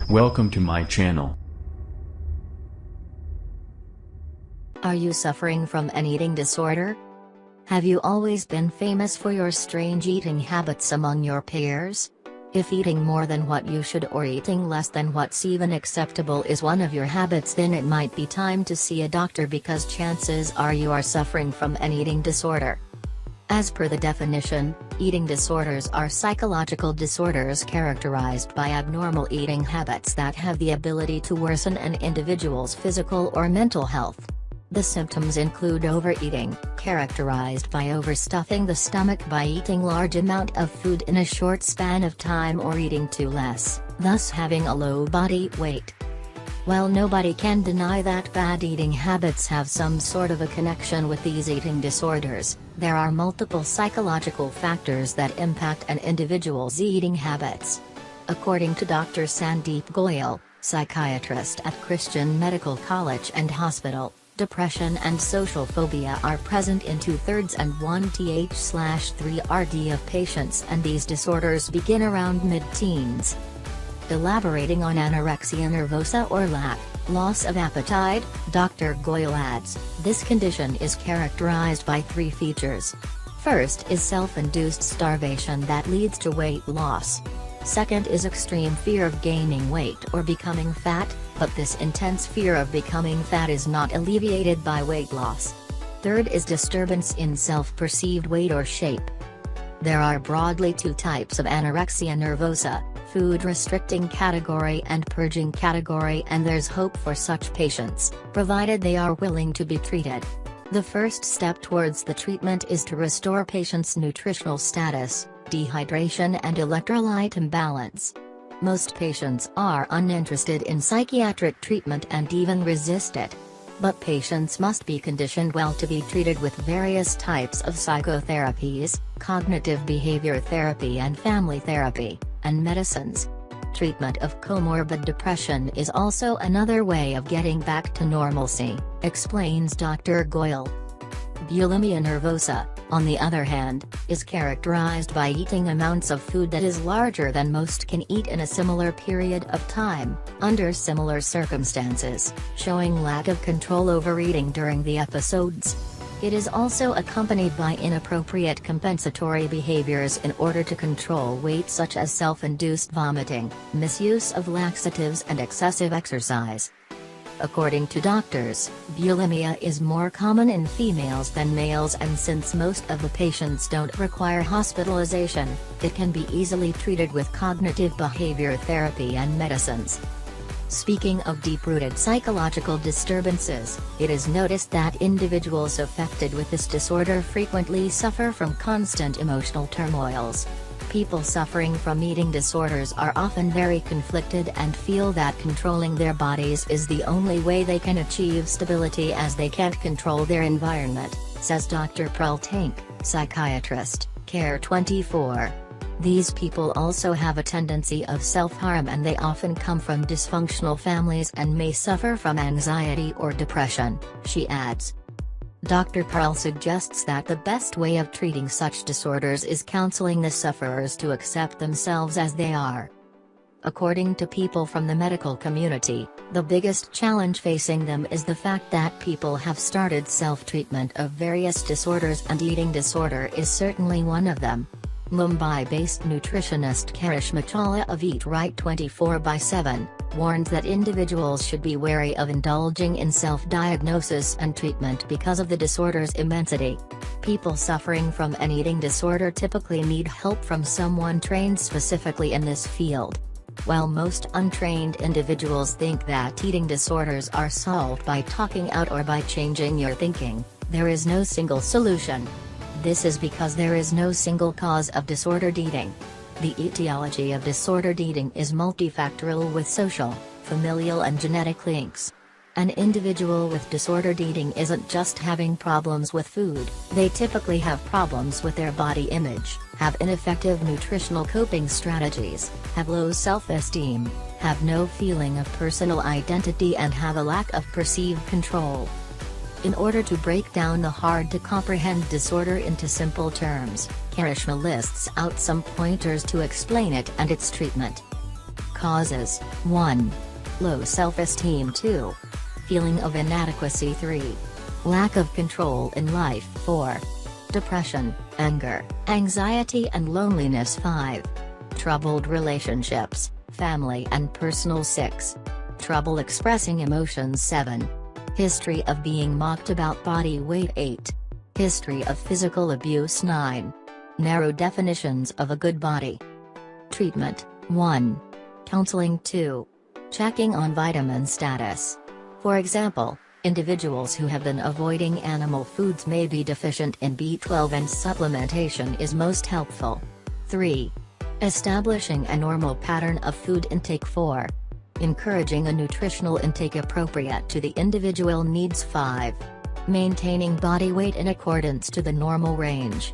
Welcome to my channel. Are you suffering from an eating disorder? Have you always been famous for your strange eating habits among your peers? If eating more than what you should or eating less than what's even acceptable is one of your habits, then it might be time to see a doctor, because chances are you are suffering from an eating disorder. As per the definition, eating disorders are psychological disorders characterized by abnormal eating habits that have the ability to worsen an individual's physical or mental health. The symptoms include overeating, characterized by overstuffing the stomach by eating large amount of food in a short span of time, or eating too less, thus having a low body weight. While nobody can deny that bad eating habits have some sort of a connection with these eating disorders, there are multiple psychological factors that impact an individual's eating habits. According to Dr. Sandeep Goyal, psychiatrist at Christian Medical College and Hospital, depression and social phobia are present in 2/3 and 1/3 of patients, and these disorders begin around mid-teens. Elaborating on anorexia nervosa, or loss of appetite, Dr. Goyal adds, this condition is characterized by three features. First is self-induced starvation that leads to weight loss. Second is extreme fear of gaining weight or becoming fat, but this intense fear of becoming fat is not alleviated by weight loss. Third is disturbance in self-perceived weight or shape. There are broadly two types of anorexia nervosa: food restricting category and purging category, and there's hope for such patients, provided they are willing to be treated. The first step towards the treatment is to restore patients' nutritional status, dehydration and electrolyte imbalance. Most patients are uninterested in psychiatric treatment and even resist it. But patients must be conditioned well to be treated with various types of psychotherapies, cognitive behavior therapy and family therapy, and medicines. Treatment of comorbid depression is also another way of getting back to normalcy, explains Dr. Goyal. Bulimia nervosa, on the other hand, is characterized by eating amounts of food that is larger than most can eat in a similar period of time, under similar circumstances, showing lack of control over eating during the episodes. It is also accompanied by inappropriate compensatory behaviors in order to control weight, such as self-induced vomiting, misuse of laxatives and excessive exercise. According to doctors, bulimia is more common in females than males, and since most of the patients don't require hospitalization, it can be easily treated with cognitive behavior therapy and medicines. Speaking of deep-rooted psychological disturbances, it is noticed that individuals affected with this disorder frequently suffer from constant emotional turmoils. People suffering from eating disorders are often very conflicted and feel that controlling their bodies is the only way they can achieve stability, as they can't control their environment, says Dr. Prul Tank, psychiatrist, Care 24. These people also have a tendency of self-harm, and they often come from dysfunctional families and may suffer from anxiety or depression, she adds. Dr. Prul suggests that the best way of treating such disorders is counseling the sufferers to accept themselves as they are. According to people from the medical community, the biggest challenge facing them is the fact that people have started self-treatment of various disorders, and eating disorder is certainly one of them. Mumbai-based nutritionist Karishma Chawla of Eat Right 24/7, warned that individuals should be wary of indulging in self-diagnosis and treatment because of the disorder's immensity. People suffering from an eating disorder typically need help from someone trained specifically in this field. While most untrained individuals think that eating disorders are solved by talking out or by changing your thinking, there is no single solution. This is because there is no single cause of disordered eating. The etiology of disordered eating is multifactorial, with social, familial and genetic links. An individual with disordered eating isn't just having problems with food, they typically have problems with their body image, have ineffective nutritional coping strategies, have low self-esteem, have no feeling of personal identity, and have a lack of perceived control. In order to break down the hard-to-comprehend disorder into simple terms, Karishma lists out some pointers to explain it and its treatment. Causes: 1. Low self-esteem. 2. Feeling of inadequacy. 3. Lack of control in life. 4. Depression, anger, anxiety and loneliness. 5. Troubled relationships, family and personal. 6. Trouble expressing emotions. 7. History of being mocked about body weight. 8. History of physical abuse. 9. Narrow definitions of a good body. Treatment: 1. Counseling. 2. Checking on vitamin status. For example, individuals who have been avoiding animal foods may be deficient in B12 and supplementation is most helpful. 3. Establishing a normal pattern of food intake. 4. Encouraging a nutritional intake appropriate to the individual needs. 5. Maintaining body weight in accordance to the normal range.